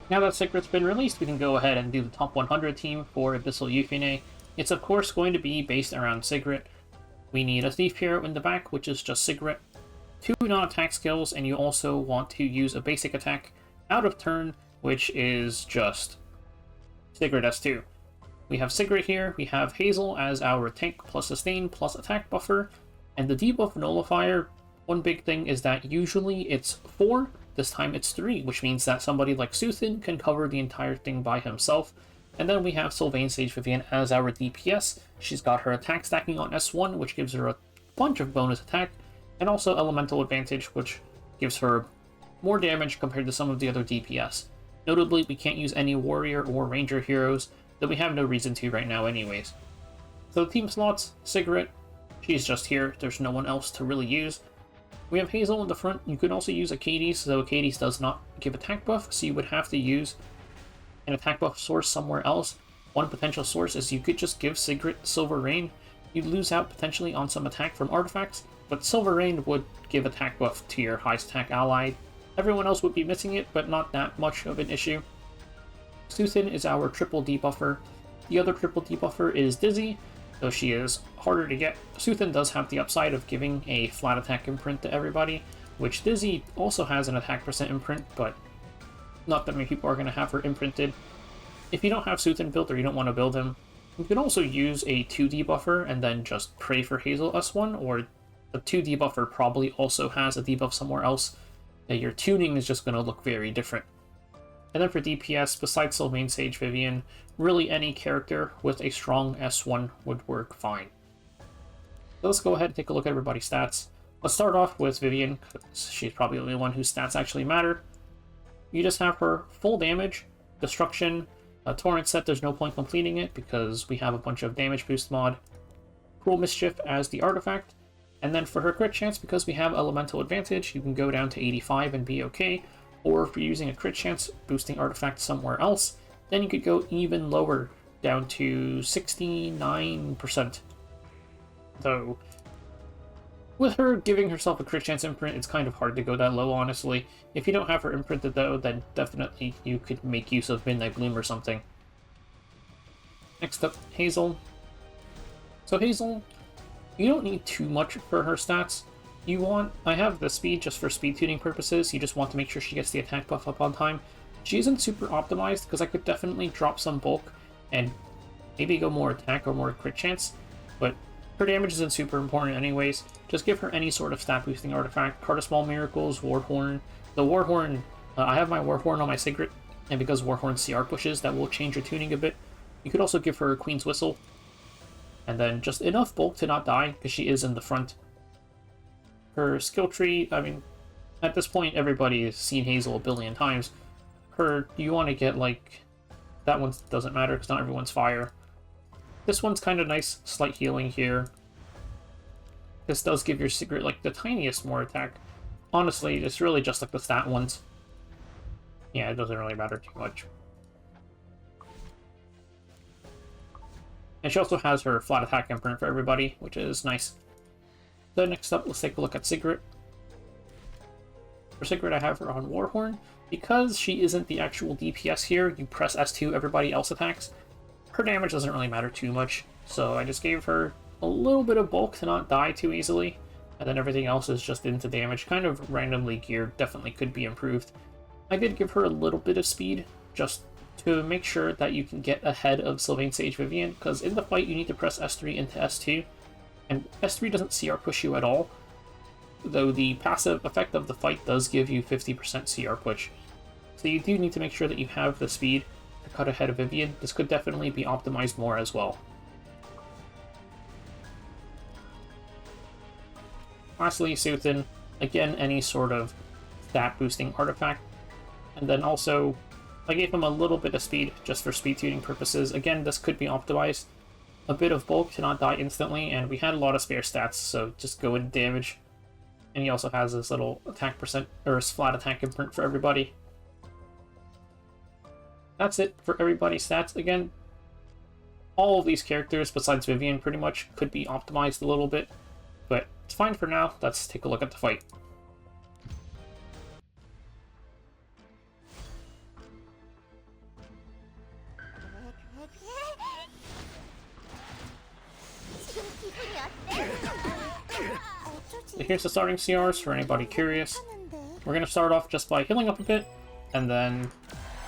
Now that Sigret's been released, we can go ahead and do the top 100 team for Abyssal Euphine. It's of course going to be based around Sigret. We need a Thief Hero in the back, which is just Sigret, 2 non-attack skills, and you also want to use a basic attack out of turn, which is just Sigret S2. We have Sigret here, we have Hazel as our tank plus sustain plus attack buffer, and the debuff nullifier, one big thing is that usually it's 4, this time it's 3, which means that somebody like Suthan can cover the entire thing by himself. And then we have Sylvan Sage Vivian as our DPS. She's got her attack stacking on S1, which gives her a bunch of bonus attack, and also elemental advantage, which gives her more damage compared to some of the other DPS. Notably, we can't use any warrior or ranger heroes, though we have no reason to right now anyways. So the team slots, Sigret, she's just here, there's no one else to really use. We have Hazel in the front. You could also use Acades, though Acades does not give attack buff, so you would have to use an attack buff source somewhere else. One potential source is you could just give Sigret Silver Rain. You'd lose out potentially on some attack from artifacts, but Silver Rain would give attack buff to your highest attack ally. Everyone else would be missing it, but not that much of an issue. Suthan is our triple debuffer. The other triple debuffer is Dizzy, though she is harder to get. Suthan does have the upside of giving a flat attack imprint to everybody, which Dizzy also has an attack percent imprint, but not that many people are going to have her imprinted. If you don't have Suthan built or you don't want to build him, you can also use a 2 debuffer and then just pray for Hazel S1, or the 2 debuffer probably also has a debuff somewhere else. Your tuning is just going to look very different. And then for DPS, besides Sylvan Sage Vivian, really any character with a strong S1 would work fine. So let's go ahead and take a look at everybody's stats. Let's start off with Vivian, because she's probably the only one whose stats actually matter. You just have her full damage, destruction, a torrent set, there's no point completing it because we have a bunch of damage boost mod, Cruel Mischief as the artifact, and then for her crit chance, because we have elemental advantage, you can go down to 85 and be okay, or if you're using a crit chance boosting artifact somewhere else, then you could go even lower, down to 69%. Though, with her giving herself a crit chance imprint, it's kind of hard to go that low, honestly. If you don't have her imprinted though, then definitely you could make use of Midnight Bloom or something. Next up, Hazel. So Hazel, you don't need too much for her stats. I have the speed just for speed tuning purposes, you just want to make sure she gets the attack buff up on time. She isn't super optimized, because I could definitely drop some bulk and maybe go more attack or more crit chance, but her damage isn't super important anyways. Just give her any sort of stat boosting artifact, Card of Small Miracles, Warhorn. The Warhorn, I have my Warhorn on my Sigret, and because Warhorn CR pushes, that will change her tuning a bit. You could also give her Queen's Whistle, and then just enough bulk to not die, because she is in the front. Her skill tree, I mean, at this point everybody has seen Hazel a billion times. You want to get like, that one doesn't matter because not everyone's fire. This one's kind of nice, slight healing here. This does give your Sigret like the tiniest more attack. Honestly, it's really just like the stat ones. Yeah, it doesn't really matter too much. And she also has her flat attack imprint for everybody, which is nice. So next up, let's take a look at Sigret. For Sigret, I have her on Warhorn. Because she isn't the actual DPS here, you press S2, everybody else attacks. Her damage doesn't really matter too much, so I just gave her a little bit of bulk to not die too easily, and then everything else is just into damage, kind of randomly geared, definitely could be improved. I did give her a little bit of speed, just to make sure that you can get ahead of Sylvan Sage Vivian, because in the fight you need to press S3 into S2, and S3 doesn't CR push you at all, though the passive effect of the fight does give you 50% CR push. So you do need to make sure that you have the speed to cut ahead of Vivian. This could definitely be optimized more as well. Lastly, Suthan, again, any sort of stat boosting artifact. And then also, I gave him a little bit of speed just for speed tuning purposes. Again, this could be optimized. A bit of bulk to not die instantly, and we had a lot of spare stats, so just go into damage. And he also has this little attack percent, or his flat attack imprint for everybody. That's it for everybody's stats. Again, all of these characters, besides Vivian, pretty much could be optimized a little bit, but it's fine for now. Let's take a look at the fight. So here's the starting CRs for anybody curious. We're going to start off just by healing up a bit, and then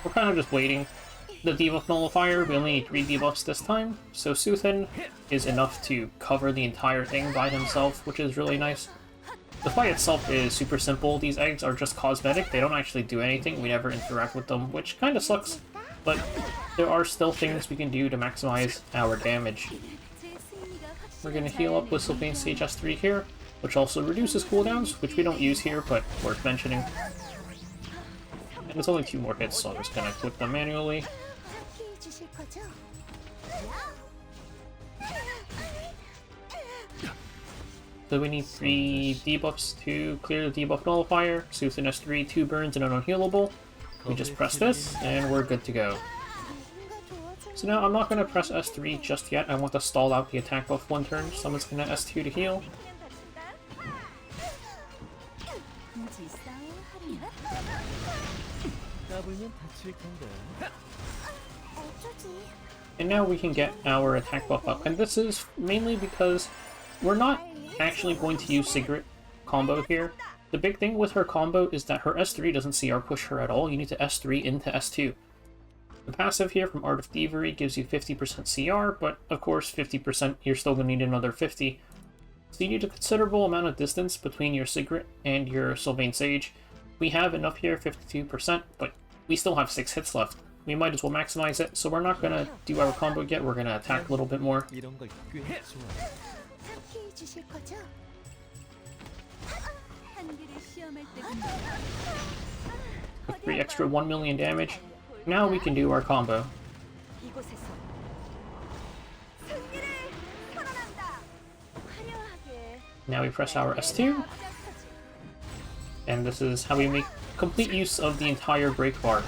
we're kind of just waiting. The debuff nullifier, we only need 3 debuffs this time, so Suthan is enough to cover the entire thing by himself, which is really nice. The fight itself is super simple. These eggs are just cosmetic, they don't actually do anything, we never interact with them, which kind of sucks, but there are still things we can do to maximize our damage. We're going to heal up with Sylvan Sage S3 here, which also reduces cooldowns, which we don't use here, but worth mentioning. And it's only 2 more hits, so I'm just going to click them manually. So we need 3 debuffs to clear the debuff nullifier. Suthan S3, 2 burns and an unhealable. We just press this, and we're good to go. So now I'm not going to press S3 just yet. I want to stall out the attack buff 1 turn, so I'm just going to S2 to heal. And now we can get our attack buff up. And this is mainly because we're not actually going to use Sigret combo here. The big thing with her combo is that her S3 doesn't CR push her at all. You need to S3 into S2. The passive here from Art of Thievery gives you 50% CR, but of course 50% you're still going to need another 50. So you need a considerable amount of distance between your Sigret and your Sylvan Sage. We have enough here, 52%, but we still have 6 hits left. We might as well maximize it, so we're not going to do our combo yet, we're going to attack a little bit more. With 3 extra 1 million damage, now we can do our combo. Now we press our S2, and this is how we make complete use of the entire break bar.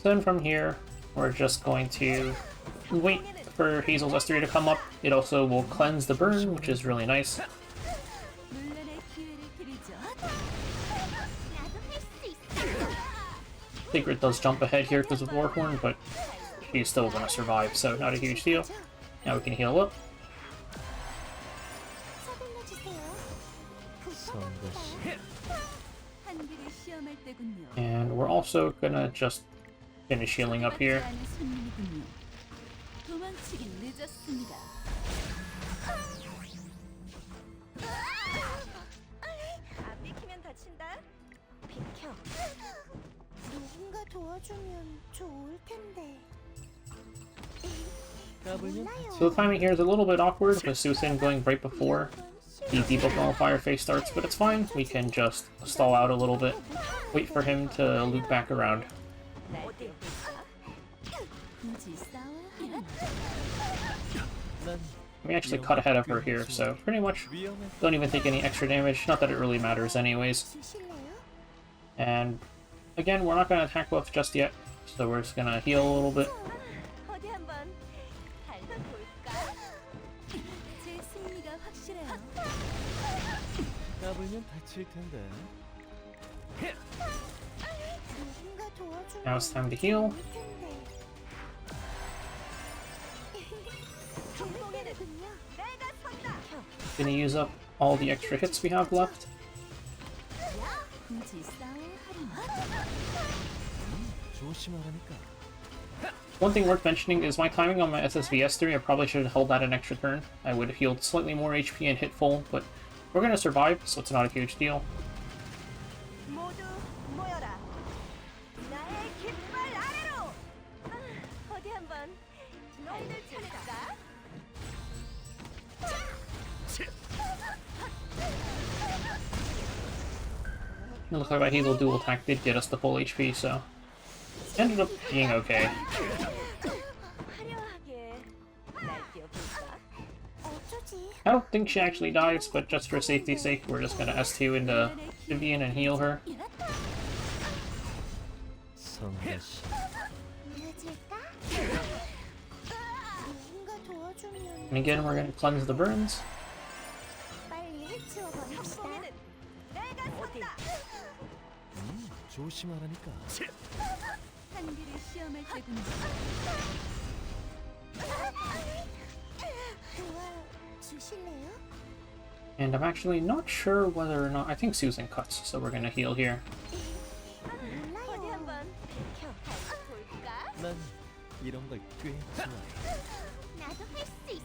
Then from here, we're just going to wait for Hazel's S3 to come up. It also will cleanse the burn, which is really nice. Sigret does jump ahead here because of Warhorn, but she's still going to survive, so not a huge deal. Now we can heal up. And we're also going to just finish healing up here. So the timing here is a little bit awkward with Suthan going right before the debuff nullifier phase starts, but it's fine. We can just stall out a little bit, wait for him to loop back around. We actually cut ahead of her here, so pretty much don't even take any extra damage. Not that it really matters anyways. And again, we're not going to attack buff just yet, so we're just going to heal a little bit. Now it's time to heal. Gonna use up all the extra hits we have left. One thing worth mentioning is my timing on my SSVS3. I probably should have held that an extra turn. I would have healed slightly more HP and hit full, but we're gonna survive, so it's not a huge deal. It looks like that Hazel dual attack did get us the full HP, so ended up being okay. I don't think she actually dies, but just for safety's sake, we're just gonna S2 into Vivian and heal her. And again, we're gonna cleanse the burns. 한계를 시험할 때군요. 도와주실래요? And I'm actually not sure whether or not... I think Suthan cuts, so we're gonna heal here. 어디 한번 볼까? 난 이런 걸 꽤 좋아해. 나도 할 수 있어.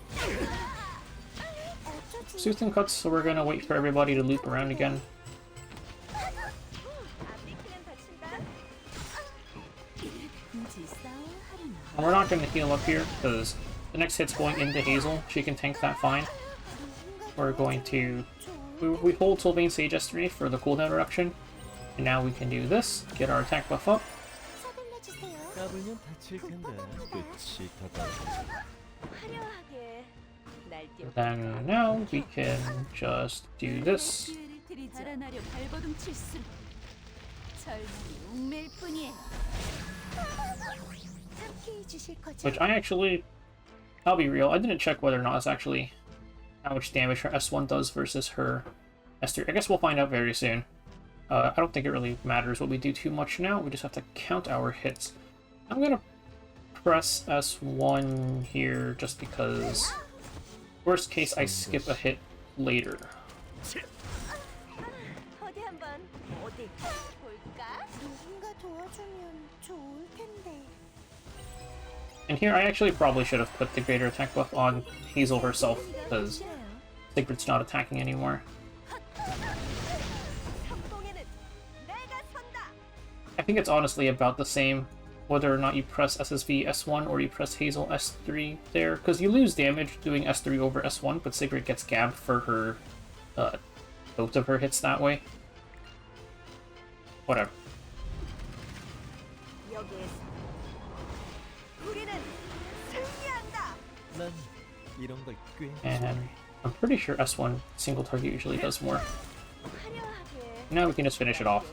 어쩌지? Suthan cuts, so we're gonna wait for everybody to loop around again. 안 비키는 다친다. 굳이 싸울 하루나. And we're not gonna heal up here, because the next hit's going into Hazel. She can tank that fine. We're going to... We hold Sylvan Sage S3 for the cooldown reduction. And now we can do this, get our attack buff up. 서둘러주세요. 까불면 다칠 텐데 끝이 다가오고. 화려하게 날뛰어. Then now we can just do this. 달아나려 발버둥 칠수. 젊음이 웅매일 뿐이에요. 함께해 주실 거죠? Which I actually... I'll be real, I didn't check whether or not it's actually how much damage her S1 does versus her S3. I guess we'll find out very soon. I don't think it really matters what we do too much now. We just have to count our hits. I'm gonna press S1 here just because... Worst case, I skip a hit later. 어디 한번 어디 볼까? 누군가 도와주면 좋을 텐데. And here, I actually probably should have put the greater attack buff on Hazel herself, because Sigret's not attacking anymore. 성공에는 내가 선다. I think it's honestly about the same whether or not you press SSV S1 or you press Hazel S3 there, because you lose damage doing S3 over S1, but Sigret gets gabbed for her, both of her hits that way. Whatever. 여기에서 우리는 승리한다. 난 이런 걸 꽤 And 좋아해. I'm pretty sure S1 single target usually does more. 화려하게 Now we can just finish it off.